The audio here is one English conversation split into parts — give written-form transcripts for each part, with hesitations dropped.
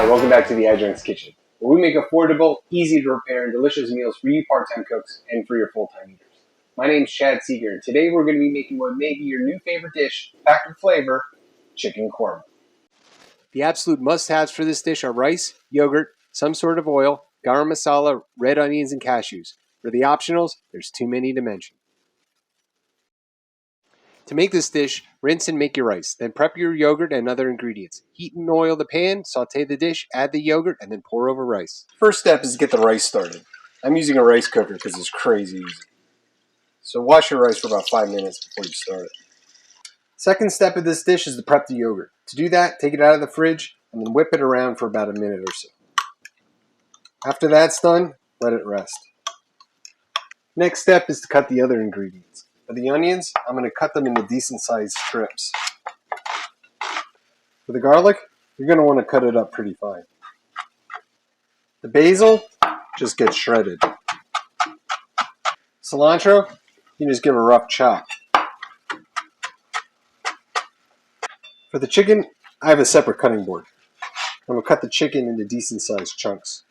welcome back to the Adjunct's Kitchen, where we make affordable, easy to prepare, and delicious meals for you part-time cooks and for your full-time eaters. My name's Chad Seeger, and today we're going to be making what may be your new favorite dish, packed with flavor, chicken korma. The absolute must-haves for this dish are rice, yogurt, some sort of oil, garam masala, red onions, and cashews. For the optionals, there's too many to mention. To make this dish, rinse and make your rice, then prep your yogurt and other ingredients. Heat and oil the pan, saute the dish, add the yogurt, and then pour over rice. First step is to get the rice started. I'm using a rice cooker because it's crazy easy. So wash your rice for about 5 minutes before you start it. Second step of this dish is to prep the yogurt. To do that, take it out of the fridge and then whip it around for about a minute or so. After that's done, let it rest. Next step is to cut the other ingredients. For the onions, I'm going to cut them into decent-sized strips. For the garlic, you're going to want to cut it up pretty fine. The basil just gets shredded. Cilantro, you just give a rough chop. For the chicken, I have a separate cutting board. I'm going to cut the chicken into decent-sized chunks.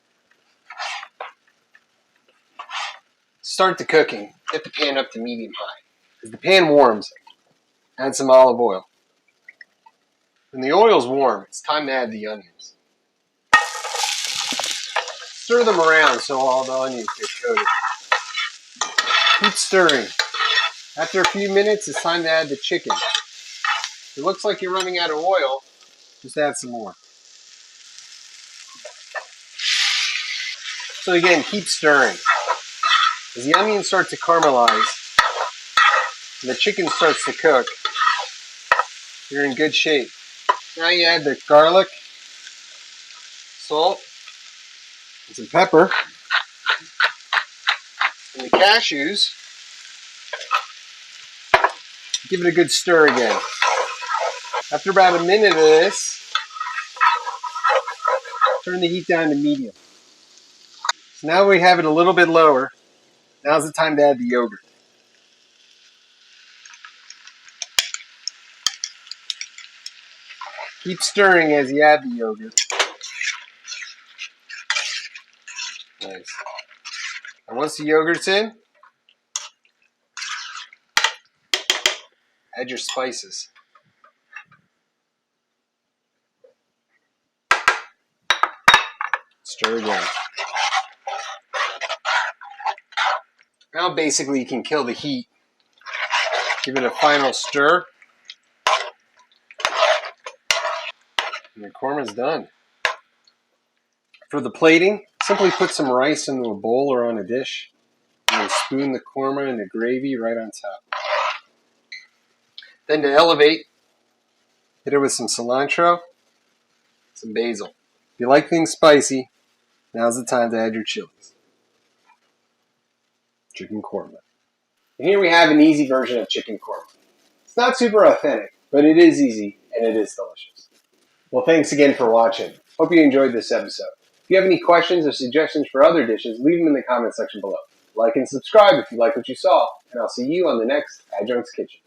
Start the cooking. Get the pan up to medium-high. As the pan warms, add some olive oil. When the oil's warm, it's time to add the onions. Stir them around so all the onions get coated. Keep stirring. After a few minutes, it's time to add the chicken. If it looks like you're running out of oil, just add some more. So again, keep stirring. As the onions start to caramelize, and the chicken starts to cook, you're in good shape. Now you add the garlic, salt, and some pepper, and the cashews. Give it a good stir again. After about a minute of this, turn the heat down to medium. So now we have it a little bit lower. Now's the time to add the yogurt. Keep stirring as you add the yogurt. Nice. And once the yogurt's in, add your spices. Stir again. Now basically you can kill the heat. Give it a final stir. And your korma's done. For the plating, simply put some rice into a bowl or on a dish, and then spoon the korma and the gravy right on top. Then to elevate, hit it with some cilantro, some basil. If you like things spicy, now's the time to add your chilies. Chicken korma. And here we have an easy version of chicken korma. It's not super authentic, but it is easy and it is delicious. Well, thanks again for watching. Hope you enjoyed this episode. If you have any questions or suggestions for other dishes, leave them in the comment section below. Like and subscribe if you like what you saw, and I'll see you on the next Adjunct's Kitchen.